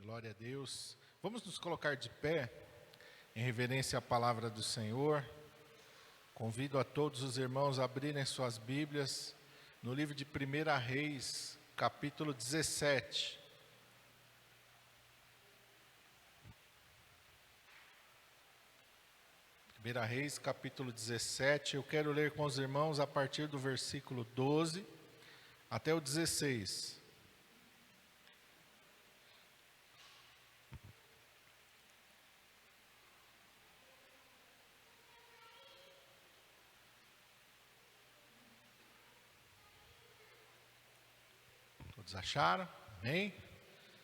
Glória a Deus. Vamos nos colocar de pé em reverência à palavra do Senhor. Convido a todos os irmãos a abrirem suas Bíblias no livro de 1 Reis, capítulo 17. Reis, capítulo 17, eu quero ler com os irmãos a partir do versículo 12 até o 16. Todos acharam? Amém?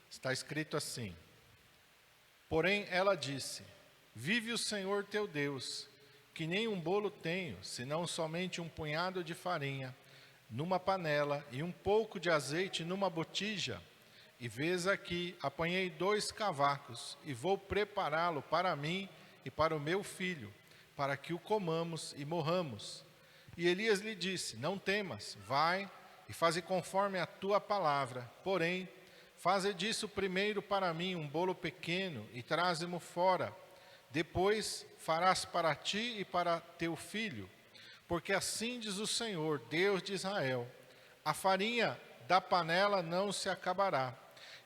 Está escrito assim: Porém ela disse: Vive o Senhor teu Deus, que nem um bolo tenho, senão somente um punhado de farinha numa panela e um pouco de azeite numa botija. E vês aqui, apanhei 2 cavacos e vou prepará-lo para mim e para o meu filho, para que o comamos e morramos. E Elias lhe disse: Não temas, vai e faze conforme a tua palavra. Porém, faze disso primeiro para mim um bolo pequeno e traze-mo fora. Depois farás para ti e para teu filho. Porque assim diz o Senhor, Deus de Israel: a farinha da panela não se acabará,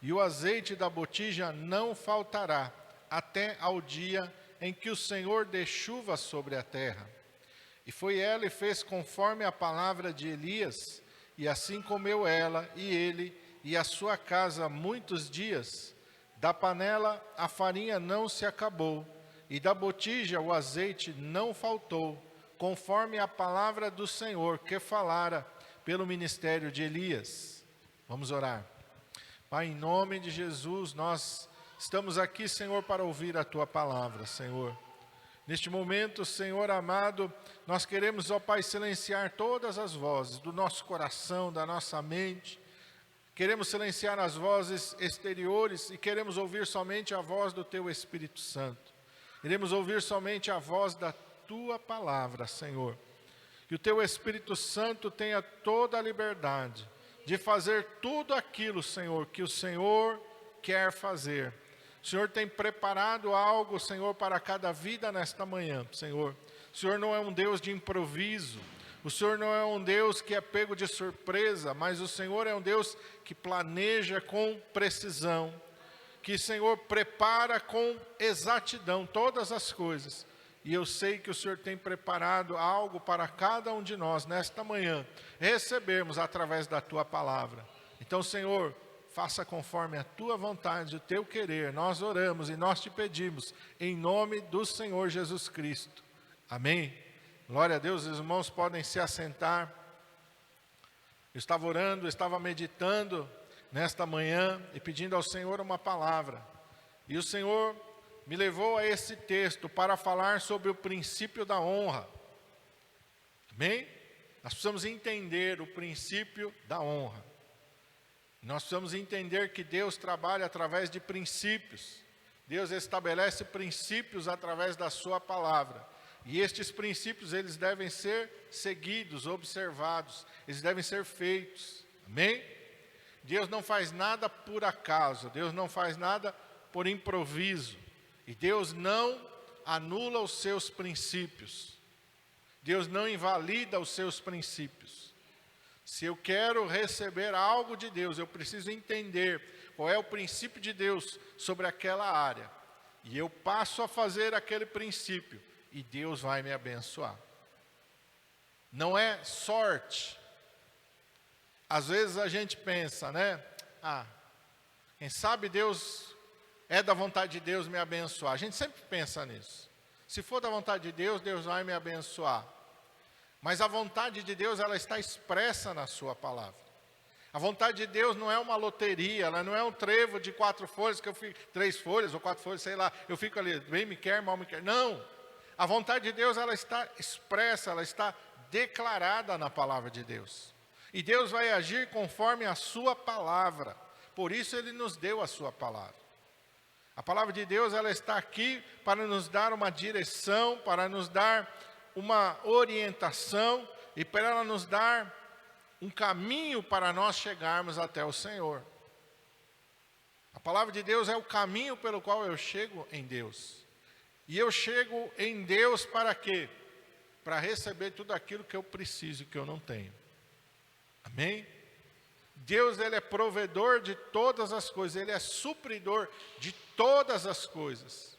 e o azeite da botija não faltará, até ao dia em que o Senhor dê chuva sobre a terra. E foi ela e fez conforme a palavra de Elias, e assim comeu ela e ele e a sua casa muitos dias. Da panela a farinha não se acabou, e da botija o azeite não faltou, conforme a palavra do Senhor que falara pelo ministério de Elias. Vamos orar. Pai, em nome de Jesus, nós estamos aqui, Senhor, para ouvir a tua palavra, Senhor. Neste momento, Senhor amado, nós queremos, ó Pai, silenciar todas as vozes do nosso coração, da nossa mente. Queremos silenciar as vozes exteriores e queremos ouvir somente a voz do Teu Espírito Santo. Queremos ouvir somente a voz da Tua palavra, Senhor. Que o Teu Espírito Santo tenha toda a liberdade de fazer tudo aquilo, Senhor, que o Senhor quer fazer. O Senhor tem preparado algo, Senhor, para cada vida nesta manhã, Senhor. O Senhor não é um Deus de improviso. O Senhor não é um Deus que é pego de surpresa, mas o Senhor é um Deus que planeja com precisão. Que, Senhor, prepara com exatidão todas as coisas. E eu sei que o Senhor tem preparado algo para cada um de nós nesta manhã, recebermos através da Tua palavra. Então, Senhor, faça conforme a Tua vontade, o Teu querer. Nós oramos e nós te pedimos, em nome do Senhor Jesus Cristo. Amém. Glória a Deus, os irmãos podem se assentar. Eu estava orando, eu estava meditando nesta manhã e pedindo ao Senhor uma palavra. E o Senhor me levou a esse texto para falar sobre o princípio da honra. Amém? Nós precisamos entender o princípio da honra. Nós precisamos entender que Deus trabalha através de princípios. Deus estabelece princípios através da sua palavra. E estes princípios, eles devem ser seguidos, observados. Eles devem ser feitos. Amém? Deus não faz nada por acaso. Deus não faz nada por improviso. E Deus não anula os seus princípios. Deus não invalida os seus princípios. Se eu quero receber algo de Deus, eu preciso entender qual é o princípio de Deus sobre aquela área. E eu passo a fazer aquele princípio e Deus vai me abençoar. Não é sorte. Às vezes a gente pensa, né? Quem sabe Deus é da vontade de Deus me abençoar. A gente sempre pensa nisso. Se for da vontade de Deus, Deus vai me abençoar. Mas a vontade de Deus, ela está expressa na sua palavra. A vontade de Deus não é uma loteria, ela não é um trevo de 4 folhas, que eu fico, 3 folhas ou 4 folhas, sei lá, eu fico ali, bem me quer, mal me quer. Não, a vontade de Deus, ela está expressa, ela está declarada na palavra de Deus. E Deus vai agir conforme a sua palavra, por isso Ele nos deu a sua palavra. A palavra de Deus, ela está aqui para nos dar uma direção, para nos dar uma orientação e para ela nos dar um caminho para nós chegarmos até o Senhor. A palavra de Deus é o caminho pelo qual eu chego em Deus. E eu chego em Deus para quê? Para receber tudo aquilo que eu preciso e que eu não tenho. Amém? Deus, Ele é provedor de todas as coisas, Ele é supridor de todas as coisas.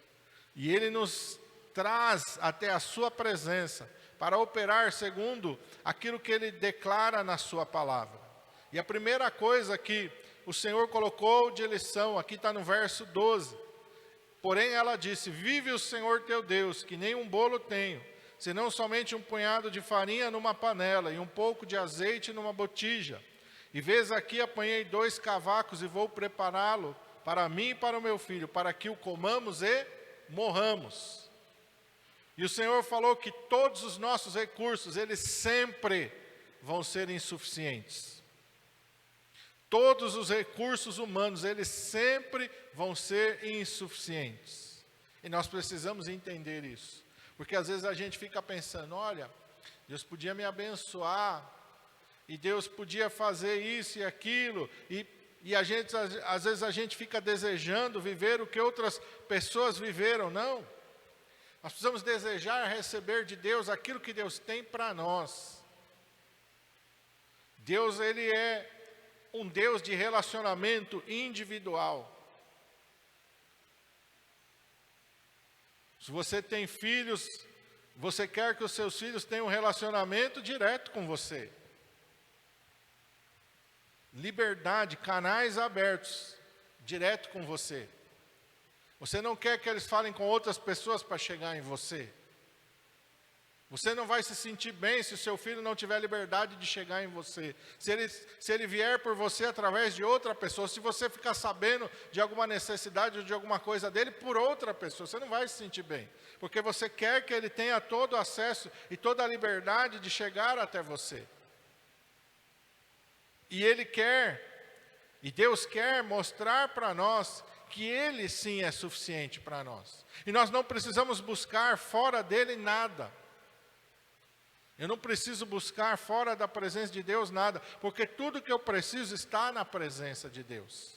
E Ele nos traz até a sua presença para operar segundo aquilo que Ele declara na sua palavra. E a primeira coisa que o Senhor colocou de lição, aqui está no verso 12. Porém ela disse, vive o Senhor teu Deus, que nem um bolo tenho, senão somente um punhado de farinha numa panela e um pouco de azeite numa botija. E vês aqui, apanhei 2 cavacos e vou prepará-lo para mim e para o meu filho, para que o comamos e morramos. E o Senhor falou que todos os nossos recursos, eles sempre vão ser insuficientes. Todos os recursos humanos, eles sempre vão ser insuficientes. E nós precisamos entender isso. Porque às vezes a gente fica pensando, olha, Deus podia me abençoar, e Deus podia fazer isso e aquilo, e a gente, às vezes a gente fica desejando viver o que outras pessoas viveram. Não. Nós precisamos desejar receber de Deus aquilo que Deus tem para nós. Deus, Ele é um Deus de relacionamento individual. Se você tem filhos, você quer que os seus filhos tenham um relacionamento direto com você. Liberdade, canais abertos, direto com você. Você não quer que eles falem com outras pessoas para chegar em você. Você não vai se sentir bem se o seu filho não tiver liberdade de chegar em você. Se ele vier por você através de outra pessoa, se você ficar sabendo de alguma necessidade ou de alguma coisa dele por outra pessoa, você não vai se sentir bem. Porque você quer que ele tenha todo o acesso e toda a liberdade de chegar até você. E Ele quer, e Deus quer mostrar para nós que Ele sim é suficiente para nós. E nós não precisamos buscar fora dEle nada. Eu não preciso buscar fora da presença de Deus nada, porque tudo que eu preciso está na presença de Deus.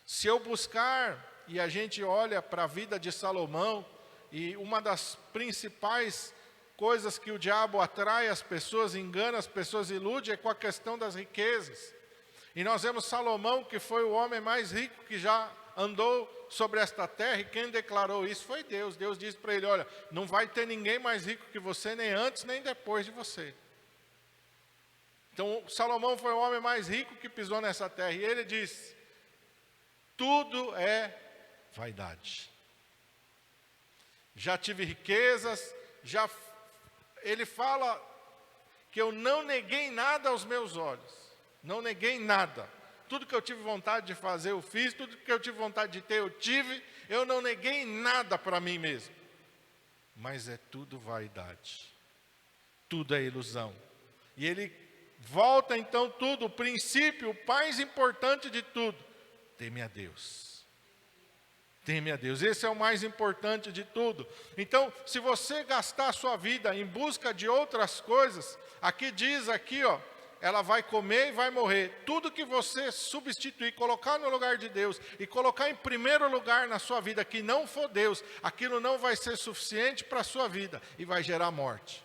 Se eu buscar, e a gente olha para a vida de Salomão, e uma das principais coisas que o diabo atrai as pessoas, engana as pessoas, ilude, é com a questão das riquezas. E nós vemos Salomão, que foi o homem mais rico que já andou sobre esta terra, e quem declarou isso foi Deus. Deus disse para ele, olha, não vai ter ninguém mais rico que você, nem antes, nem depois de você. Então, Salomão foi o homem mais rico que pisou nessa terra, e ele disse, tudo é vaidade. Já tive riquezas, ele fala que eu não neguei nada aos meus olhos, não neguei nada. Tudo que eu tive vontade de fazer, eu fiz, tudo que eu tive vontade de ter, eu tive, eu não neguei nada para mim mesmo. Mas é tudo vaidade, tudo é ilusão. E ele volta então tudo, o princípio, o mais importante de tudo, teme a Deus. Teme a Deus, esse é o mais importante de tudo. Então, se você gastar a sua vida em busca de outras coisas, aqui diz, ó, ela vai comer e vai morrer. Tudo que você substituir, colocar no lugar de Deus e colocar em primeiro lugar na sua vida, que não for Deus, aquilo não vai ser suficiente para a sua vida e vai gerar morte.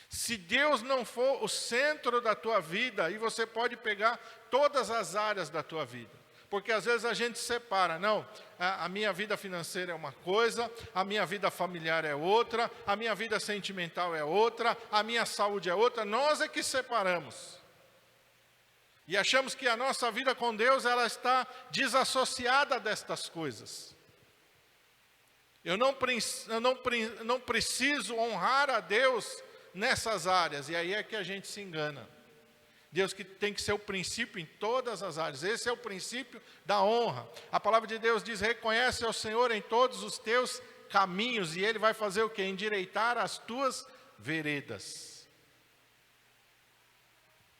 Se Deus não for o centro da tua vida, aí você pode pegar todas as áreas da tua vida. Porque às vezes a gente separa, não, a minha vida financeira é uma coisa, a minha vida familiar é outra, a minha vida sentimental é outra, a minha saúde é outra, nós é que separamos. E achamos que a nossa vida com Deus, ela está desassociada destas coisas. Eu não preciso honrar a Deus nessas áreas, e aí é que a gente se engana. Deus que tem que ser o princípio em todas as áreas. Esse é o princípio da honra. A palavra de Deus diz, reconhece ao Senhor em todos os teus caminhos, e Ele vai fazer o quê? Endireitar as tuas veredas.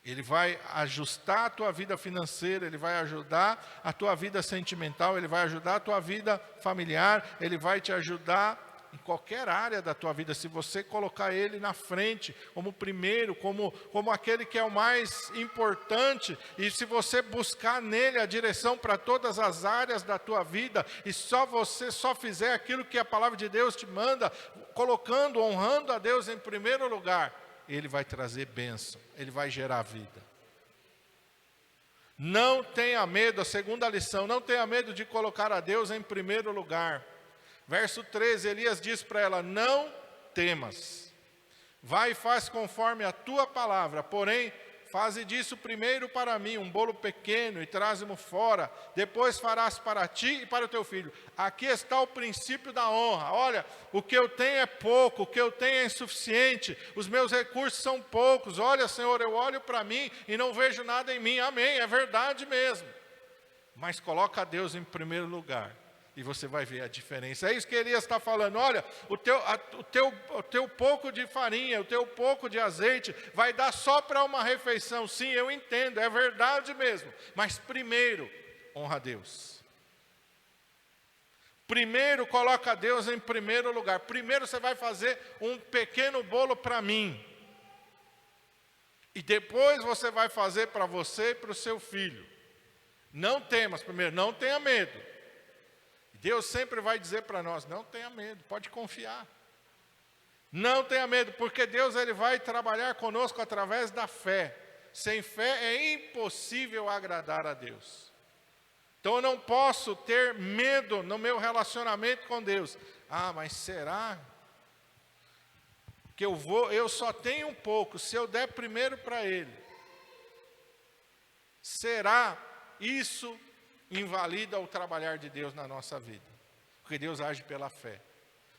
Ele vai ajustar a tua vida financeira, Ele vai ajudar a tua vida sentimental, Ele vai ajudar a tua vida familiar, Ele vai te ajudar em qualquer área da tua vida, se você colocar Ele na frente, como primeiro, como aquele que é o mais importante, e se você buscar nele a direção para todas as áreas da tua vida, e você só fizer aquilo que a palavra de Deus te manda, colocando, honrando a Deus em primeiro lugar, Ele vai trazer bênção, Ele vai gerar vida. Não tenha medo, a segunda lição, não tenha medo de colocar a Deus em primeiro lugar. Verso 13, Elias diz para ela, não temas, vai e faz conforme a tua palavra, porém, faze disso primeiro para mim, um bolo pequeno e traze-mo fora, depois farás para ti e para o teu filho. Aqui está o princípio da honra. Olha, o que eu tenho é pouco, o que eu tenho é insuficiente, os meus recursos são poucos. Olha, Senhor, eu olho para mim e não vejo nada em mim. Amém, é verdade mesmo. Mas coloca Deus em primeiro lugar. E você vai ver a diferença. É isso que Elias está falando. Olha, o teu pouco de farinha, o teu pouco de azeite, vai dar só para uma refeição. Sim, eu entendo, é verdade mesmo. Mas primeiro, honra a Deus. Primeiro, coloca Deus em primeiro lugar. Primeiro você vai fazer um pequeno bolo para mim. E depois você vai fazer para você e para o seu filho. Não temas, primeiro, não tenha medo. Deus sempre vai dizer para nós, não tenha medo, pode confiar. Não tenha medo, porque Deus ele vai trabalhar conosco através da fé. Sem fé é impossível agradar a Deus. Então eu não posso ter medo no meu relacionamento com Deus. Ah, mas será que eu só tenho um pouco, se eu der primeiro para Ele? Será isso invalida o trabalhar de Deus na nossa vida? Porque Deus age pela fé.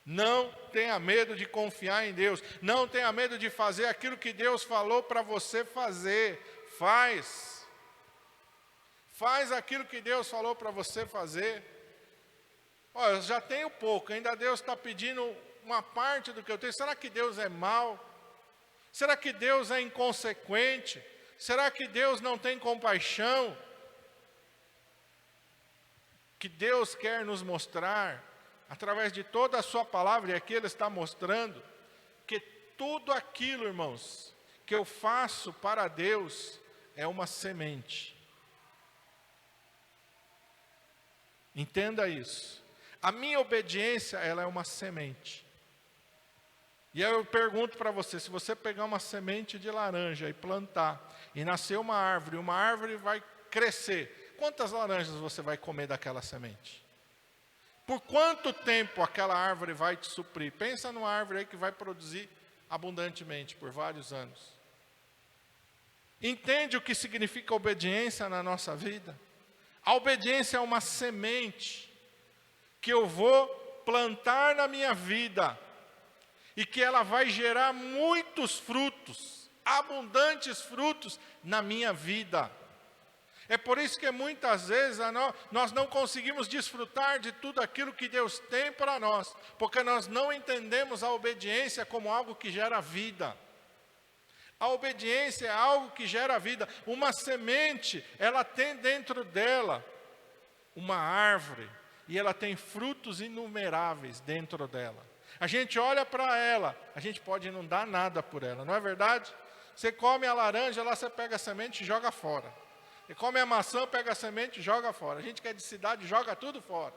Não tenha medo de confiar em Deus. Não tenha medo de fazer aquilo que Deus falou para você fazer. Faz aquilo que Deus falou para você fazer. Olha, eu já tenho pouco, ainda Deus está pedindo uma parte do que eu tenho. Será que Deus é mau? Será que Deus é inconsequente? Será que Deus não tem compaixão? Que Deus quer nos mostrar, através de toda a sua palavra, e aqui Ele está mostrando, que tudo aquilo, irmãos, que eu faço para Deus, é uma semente. Entenda isso. A minha obediência, ela é uma semente. E aí eu pergunto para você, se você pegar uma semente de laranja e plantar, e nascer uma árvore vai crescer, quantas laranjas você vai comer daquela semente? Por quanto tempo aquela árvore vai te suprir? Pensa numa árvore aí que vai produzir abundantemente por vários anos. Entende o que significa obediência na nossa vida? A obediência é uma semente que eu vou plantar na minha vida e que ela vai gerar muitos frutos, abundantes frutos na minha vida. É por isso que muitas vezes nós não conseguimos desfrutar de tudo aquilo que Deus tem para nós, porque nós não entendemos a obediência como algo que gera vida. A obediência é algo que gera vida. Uma semente, ela tem dentro dela uma árvore, e ela tem frutos inumeráveis dentro dela. A gente olha para ela, a gente pode não dar nada por ela, não é verdade? Você come a laranja, lá você pega a semente e joga fora. E come a maçã, pega a semente e joga fora. A gente que é de cidade, joga tudo fora.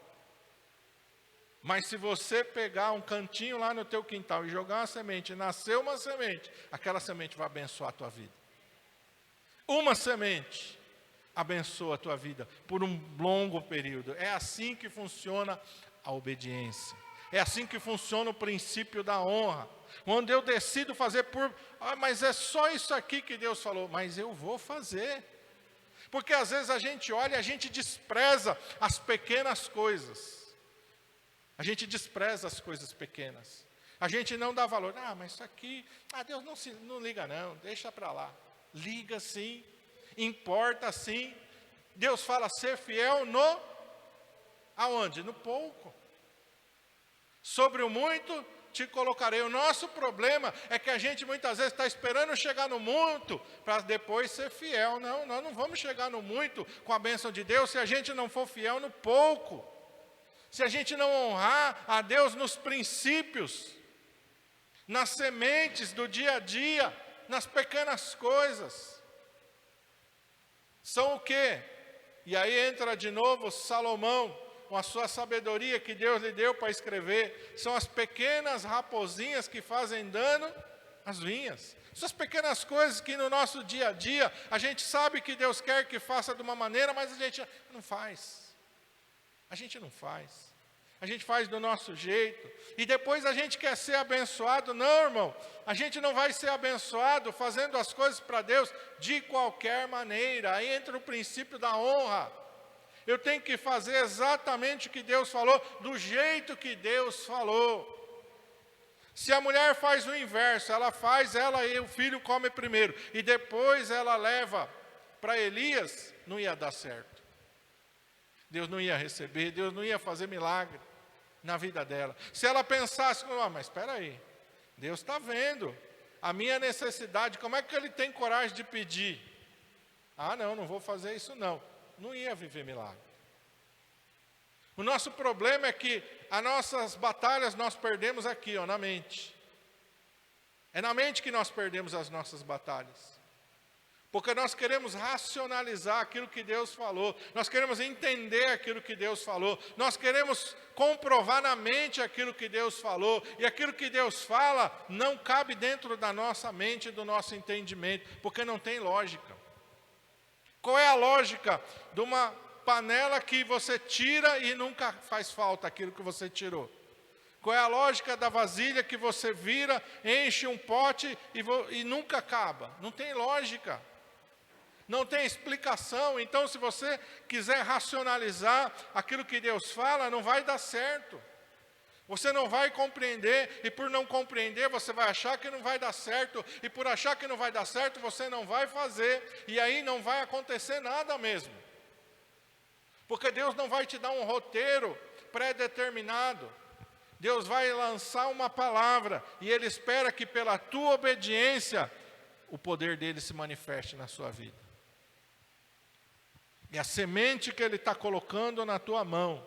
Mas se você pegar um cantinho lá no teu quintal e jogar uma semente, e nascer uma semente, aquela semente vai abençoar a tua vida. Uma semente abençoa a tua vida por um longo período. É assim que funciona a obediência. É assim que funciona o princípio da honra. Quando eu decido fazer mas é só isso aqui que Deus falou, mas eu vou fazer. Porque às vezes a gente olha e a gente despreza as pequenas coisas. A gente despreza as coisas pequenas. A gente não dá valor. Mas isso aqui, Deus não liga não, deixa para lá. Liga sim, importa sim. Deus fala ser fiel aonde? No pouco. Sobre o muito te colocarei. O nosso problema é que a gente muitas vezes está esperando chegar no muito para depois ser fiel. Não, nós não vamos chegar no muito com a bênção de Deus se a gente não for fiel no pouco. se a gente não honrar a Deus nos princípios, nas sementes do dia a dia, nas pequenas coisas. São o quê? E aí entra de novo Salomão, com a sua sabedoria que Deus lhe deu para escrever. São as pequenas raposinhas que fazem dano às vinhas. Essas pequenas coisas que no nosso dia a dia, a gente sabe que Deus quer que faça de uma maneira, mas a gente não faz. A gente não faz. A gente faz do nosso jeito. E depois a gente quer ser abençoado. Não, irmão. A gente não vai ser abençoado fazendo as coisas para Deus de qualquer maneira. Aí entra o princípio da honra. Eu tenho que fazer exatamente o que Deus falou, do jeito que Deus falou. Se a mulher faz o inverso, ela e o filho come primeiro, e depois ela leva para Elias, não ia dar certo. Deus não ia receber, Deus não ia fazer milagre na vida dela. Se ela pensasse, mas espera aí, Deus está vendo a minha necessidade, como é que Ele tem coragem de pedir? Não vou fazer isso não. Não ia viver milagre. O nosso problema é que as nossas batalhas nós perdemos aqui, na mente. É na mente que nós perdemos as nossas batalhas. Porque nós queremos racionalizar aquilo que Deus falou. Nós queremos entender aquilo que Deus falou. Nós queremos comprovar na mente aquilo que Deus falou. E aquilo que Deus fala não cabe dentro da nossa mente e do nosso entendimento. Porque não tem lógica. Qual é a lógica de uma panela que você tira e nunca faz falta aquilo que você tirou? Qual é a lógica da vasilha que você vira, enche um pote e nunca acaba? Não tem lógica. Não tem explicação. Então, se você quiser racionalizar aquilo que Deus fala, não vai dar certo. Você não vai compreender, e por não compreender, você vai achar que não vai dar certo, e por achar que não vai dar certo, você não vai fazer, e aí não vai acontecer nada mesmo. Porque Deus não vai te dar um roteiro pré-determinado. Deus vai lançar uma palavra, e Ele espera que pela tua obediência, o poder dEle se manifeste na sua vida. E a semente que Ele está colocando na tua mão,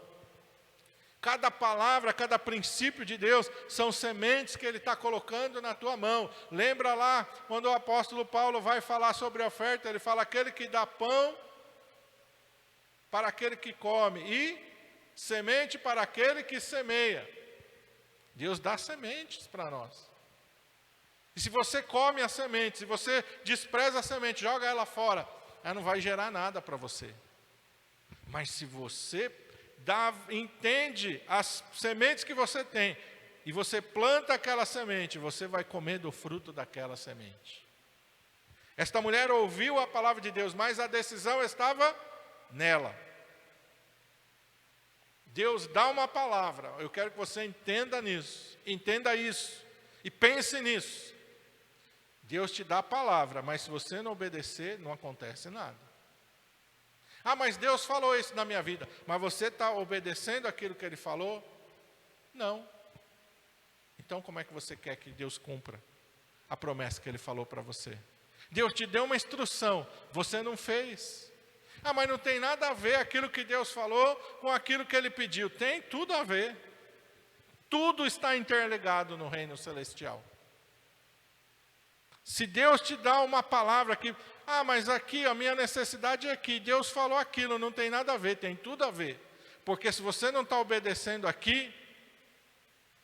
cada palavra, cada princípio de Deus, são sementes que Ele está colocando na tua mão. Lembra lá, quando o apóstolo Paulo vai falar sobre a oferta, ele fala, aquele que dá pão para aquele que come, e semente para aquele que semeia. Deus dá sementes para nós. E se você come a semente, se você despreza a semente, joga ela fora, ela não vai gerar nada para você. Mas se você entende as sementes que você tem, e você planta aquela semente, você vai comer do fruto daquela semente. Esta mulher ouviu a palavra de Deus, mas a decisão estava nela. Deus dá uma palavra, eu quero que você entenda isso, e pense nisso. Deus te dá a palavra, mas se você não obedecer, não acontece nada. Mas Deus falou isso na minha vida, mas você está obedecendo aquilo que Ele falou? Não. Então como é que você quer que Deus cumpra a promessa que Ele falou para você? Deus te deu uma instrução, você não fez. Mas não tem nada a ver aquilo que Deus falou com aquilo que Ele pediu. Tem tudo a ver. Tudo está interligado no reino celestial. Se Deus te dá uma palavra que, mas aqui a minha necessidade é aqui, Deus falou aquilo, não tem nada a ver, tem tudo a ver. Porque se você não está obedecendo aqui,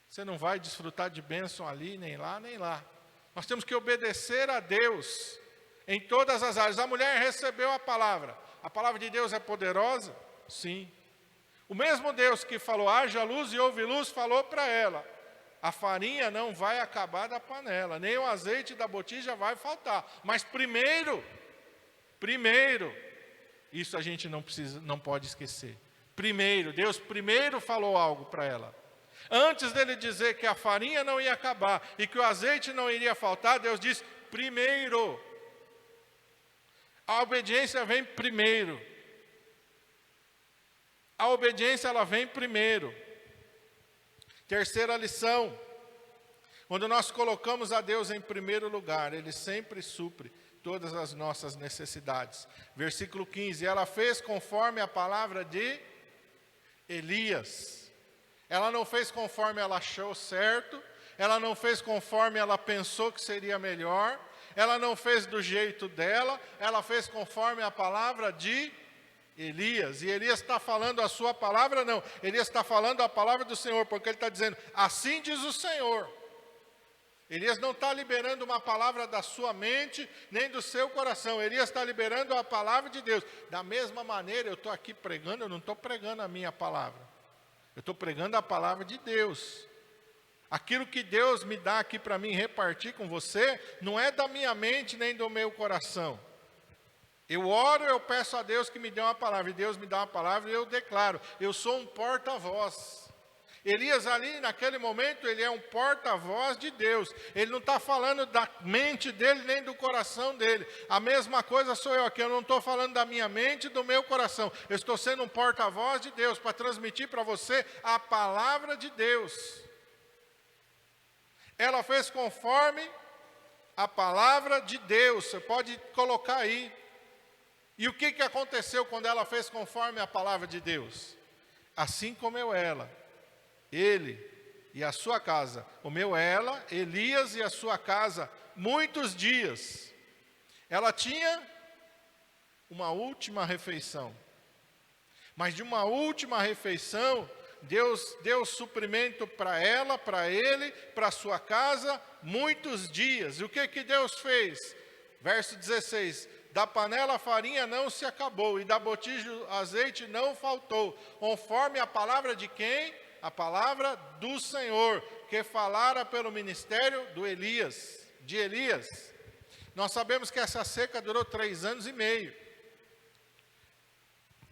você não vai desfrutar de bênção ali, nem lá, nem lá. Nós temos que obedecer a Deus em todas as áreas. A mulher recebeu a palavra de Deus é poderosa? Sim. O mesmo Deus que falou, haja luz e houve luz, falou para ela, a farinha não vai acabar da panela, nem o azeite da botija vai faltar. Mas primeiro, isso a gente não pode esquecer. Deus primeiro falou algo para ela. Antes dele dizer que a farinha não ia acabar e que o azeite não iria faltar, Deus disse, primeiro. A obediência vem primeiro. A obediência, ela vem primeiro. Terceira lição. Quando nós colocamos a Deus em primeiro lugar, Ele sempre supre todas as nossas necessidades. Versículo 15. Ela fez conforme a palavra de Elias. Ela não fez conforme ela achou certo, ela não fez conforme ela pensou que seria melhor, ela não fez do jeito dela, ela fez conforme a palavra de Elias. E Elias está falando a sua palavra? Não, Elias está falando a palavra do Senhor, porque ele está dizendo, assim diz o Senhor. Elias não está liberando uma palavra da sua mente, nem do seu coração. Elias está liberando a palavra de Deus. Da mesma maneira, eu estou aqui pregando, eu não estou pregando a minha palavra. Eu estou pregando a palavra de Deus. Aquilo que Deus me dá aqui para mim repartir com você, não é da minha mente nem do meu coração. Eu oro, eu peço a Deus que me dê uma palavra, e Deus me dá uma palavra e eu declaro, eu sou um porta-voz. Elias ali naquele momento, ele é um porta-voz de Deus. Ele não está falando da mente dele nem do coração dele. A mesma coisa sou eu aqui, eu não estou falando da minha mente e do meu coração. Eu estou sendo um porta-voz de Deus para transmitir para você a palavra de Deus. Ela fez conforme a palavra de Deus, você pode colocar aí. E o que aconteceu quando ela fez conforme a palavra de Deus? Assim como ela, ele e a sua casa, ela, Elias e a sua casa, muitos dias. Ela tinha uma última refeição, mas de uma última refeição, Deus deu suprimento para ela, para ele, para a sua casa, muitos dias. E o que Deus fez? Verso 16, da panela a farinha não se acabou, e da botija o azeite não faltou, conforme a palavra de quem? A palavra do Senhor, que falara pelo ministério de Elias. Nós sabemos que essa seca durou 3 anos e meio.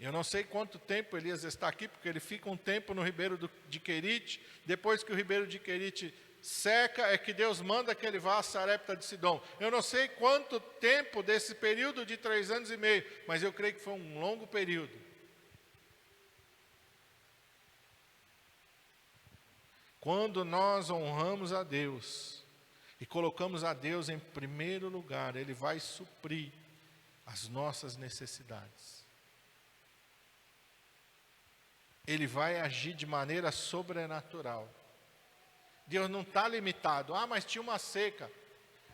Eu não sei quanto tempo Elias está aqui, porque ele fica um tempo no ribeiro de Querite. Depois que o ribeiro de Querite seca, é que Deus manda que ele vá a Sarepta de Sidom. Eu não sei quanto tempo desse período de 3 anos e meio, mas eu creio que foi um longo período. Quando nós honramos a Deus e colocamos a Deus em primeiro lugar, Ele vai suprir as nossas necessidades. Ele vai agir de maneira sobrenatural. Deus não está limitado. Mas tinha uma seca.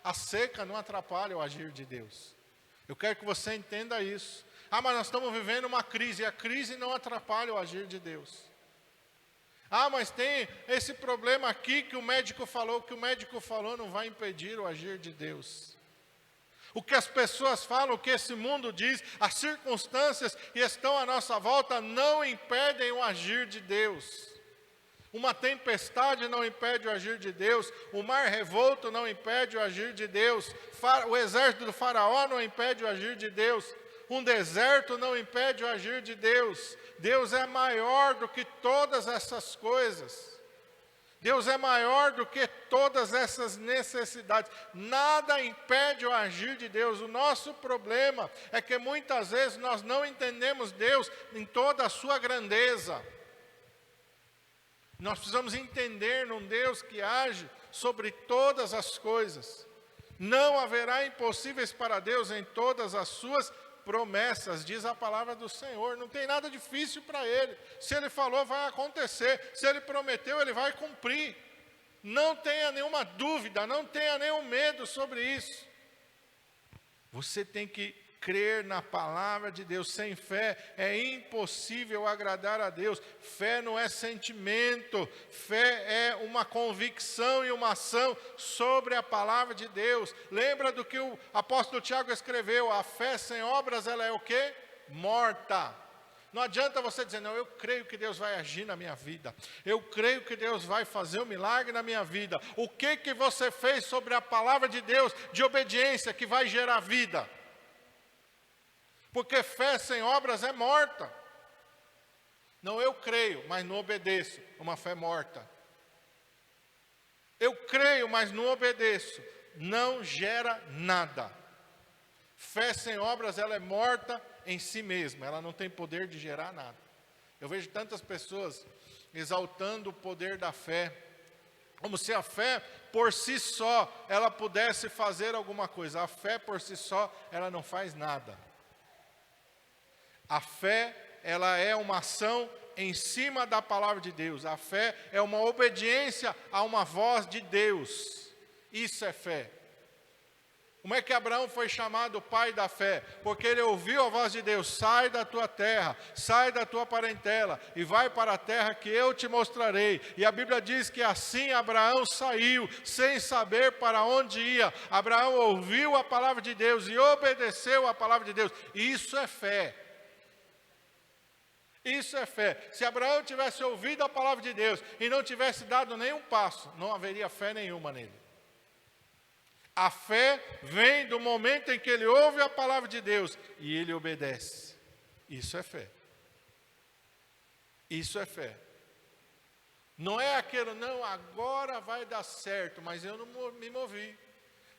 A seca não atrapalha o agir de Deus. Eu quero que você entenda isso. Mas nós estamos vivendo uma crise. E a crise não atrapalha o agir de Deus. Mas tem esse problema aqui que o médico falou não vai impedir o agir de Deus. O que as pessoas falam, o que esse mundo diz, as circunstâncias que estão à nossa volta não impedem o agir de Deus. Uma tempestade não impede o agir de Deus, o mar revolto não impede o agir de Deus, o exército do faraó não impede o agir de Deus, um deserto não impede o agir de Deus. Deus é maior do que todas essas coisas. Deus é maior do que todas essas necessidades. Nada impede o agir de Deus. O nosso problema é que muitas vezes nós não entendemos Deus em toda a sua grandeza. Nós precisamos entender num Deus que age sobre todas as coisas. Não haverá impossíveis para Deus em todas as suas promessas, diz a palavra do Senhor. Não tem nada difícil para Ele. Se Ele falou, vai acontecer. Se Ele prometeu, Ele vai cumprir. Não tenha nenhuma dúvida, não tenha nenhum medo sobre isso. Você tem que crer na palavra de Deus. Sem fé é impossível agradar a Deus. Fé não é sentimento, fé é uma convicção e uma ação sobre a palavra de Deus. Lembra do que o apóstolo Tiago escreveu: a fé sem obras, ela é o quê? Morta. Não adianta você dizer, não, eu creio que Deus vai agir na minha vida. Eu creio que Deus vai fazer um milagre na minha vida. O que você fez sobre a palavra de Deus, de obediência, que vai gerar vida? Porque fé sem obras é morta. Não, eu creio, mas não obedeço. Uma fé morta. Eu creio, mas não obedeço. Não gera nada. Fé sem obras, ela é morta em si mesma. Ela não tem poder de gerar nada. Eu vejo tantas pessoas exaltando o poder da fé, como se a fé por si só, ela pudesse fazer alguma coisa. A fé por si só, ela não faz nada. A fé, ela é uma ação em cima da palavra de Deus. A fé é uma obediência a uma voz de Deus. Isso é fé. Como é que Abraão foi chamado o pai da fé? Porque ele ouviu a voz de Deus: sai da tua terra, sai da tua parentela e vai para a terra que eu te mostrarei. E a Bíblia diz que assim Abraão saiu, sem saber para onde ia. Abraão ouviu a palavra de Deus e obedeceu a palavra de Deus. Isso é fé. Isso é fé. Se Abraão tivesse ouvido a palavra de Deus e não tivesse dado nenhum passo, não haveria fé nenhuma nele. A fé vem do momento em que ele ouve a palavra de Deus e ele obedece. Isso é fé. Isso é fé. Não é aquilo, não, agora vai dar certo, mas eu não me movi.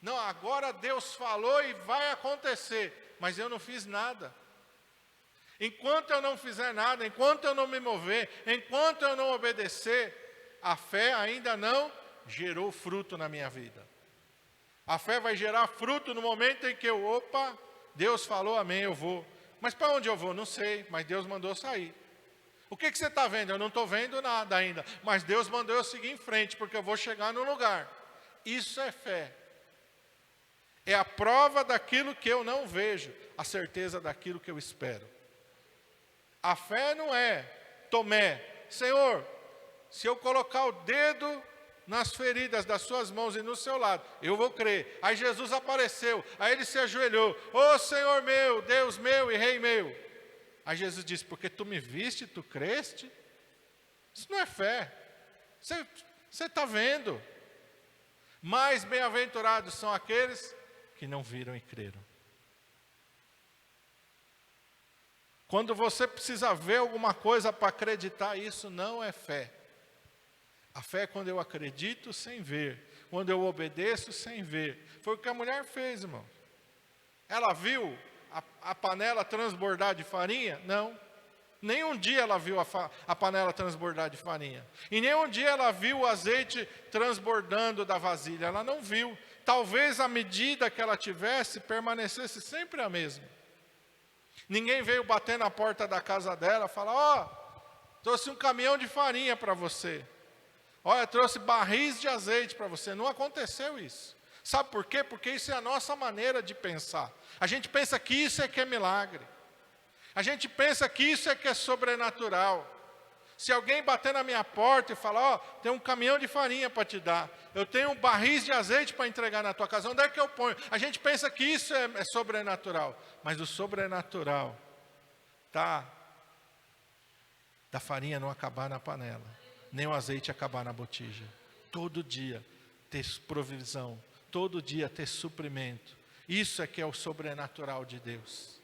Não, agora Deus falou e vai acontecer, mas eu não fiz nada. Enquanto eu não fizer nada, enquanto eu não me mover, enquanto eu não obedecer, a fé ainda não gerou fruto na minha vida. A fé vai gerar fruto no momento em que Deus falou, amém, eu vou. Mas para onde eu vou? Não sei, mas Deus mandou sair. O que você está vendo? Eu não estou vendo nada ainda, mas Deus mandou eu seguir em frente, porque eu vou chegar no lugar. Isso é fé. É a prova daquilo que eu não vejo, a certeza daquilo que eu espero. A fé não é, Tomé, Senhor, se eu colocar o dedo nas feridas das suas mãos e no seu lado, eu vou crer. Aí Jesus apareceu, aí ele se ajoelhou: ô Senhor meu, Deus meu e Rei meu. Aí Jesus disse: porque tu me viste, tu creste? Isso não é fé. Você está vendo. Mais bem-aventurados são aqueles que não viram e creram. Quando você precisa ver alguma coisa para acreditar, isso não é fé. A fé é quando eu acredito sem ver, quando eu obedeço sem ver. Foi o que a mulher fez, irmão. Ela viu a panela transbordar de farinha? Não. Nenhum dia ela viu a panela transbordar de farinha. E nenhum dia ela viu o azeite transbordando da vasilha. Ela não viu. Talvez a medida que ela tivesse permanecesse sempre a mesma. Ninguém veio bater na porta da casa dela e falar: trouxe um caminhão de farinha para você. Olha, trouxe barris de azeite para você. Não aconteceu isso. Sabe por quê? Porque isso é a nossa maneira de pensar. A gente pensa que isso é que é milagre. A gente pensa que isso é que é sobrenatural. Se alguém bater na minha porta e falar: tem um caminhão de farinha para te dar, eu tenho barris de azeite para entregar na tua casa, onde é que eu ponho? A gente pensa que isso é sobrenatural. Mas o sobrenatural está da farinha não acabar na panela, nem o azeite acabar na botija. Todo dia ter provisão, todo dia ter suprimento. Isso é que é o sobrenatural de Deus.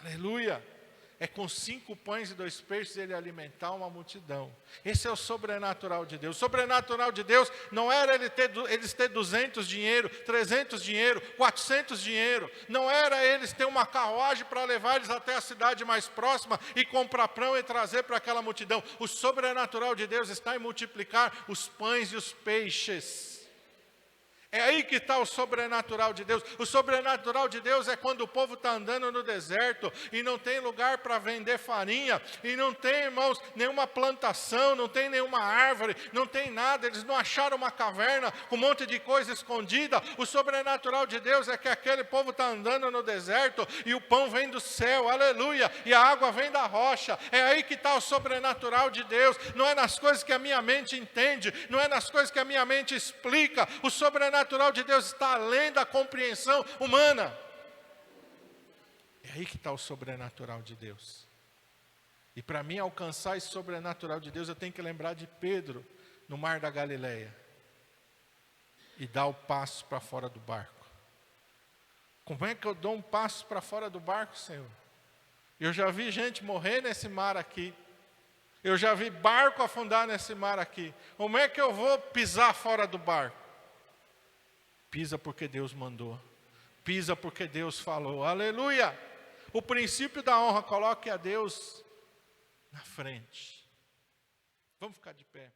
Aleluia! É com 5 pães e 2 peixes ele alimentar uma multidão. Esse é o sobrenatural de Deus. O sobrenatural de Deus não era eles ter 200 dinheiro, 300 dinheiro, 400 dinheiro. Não era eles ter uma carruagem para levar eles até a cidade mais próxima e comprar pão e trazer para aquela multidão. O sobrenatural de Deus está em multiplicar os pães e os peixes. É aí que está o sobrenatural de Deus. O sobrenatural de Deus é quando o povo está andando no deserto e não tem lugar para vender farinha, e não tem, irmãos, nenhuma plantação, não tem nenhuma árvore, não tem nada, eles não acharam uma caverna com um monte de coisa escondida. O sobrenatural de Deus é que aquele povo está andando no deserto e o pão vem do céu, aleluia, e a água vem da rocha. É aí que está o sobrenatural de Deus. Não é nas coisas que a minha mente entende, não é nas coisas que a minha mente explica. O sobrenatural de Deus está além da compreensão humana. É aí que está o sobrenatural de Deus. E para mim alcançar esse sobrenatural de Deus, eu tenho que lembrar de Pedro no mar da Galileia e dar o passo para fora do barco. Como é que eu dou um passo para fora do barco, Senhor? Eu já vi gente morrer nesse mar aqui. Eu já vi barco afundar nesse mar aqui. Como é que eu vou pisar fora do barco? Pisa porque Deus mandou. Pisa porque Deus falou. Aleluia! O princípio da honra, coloque a Deus na frente. Vamos ficar de pé.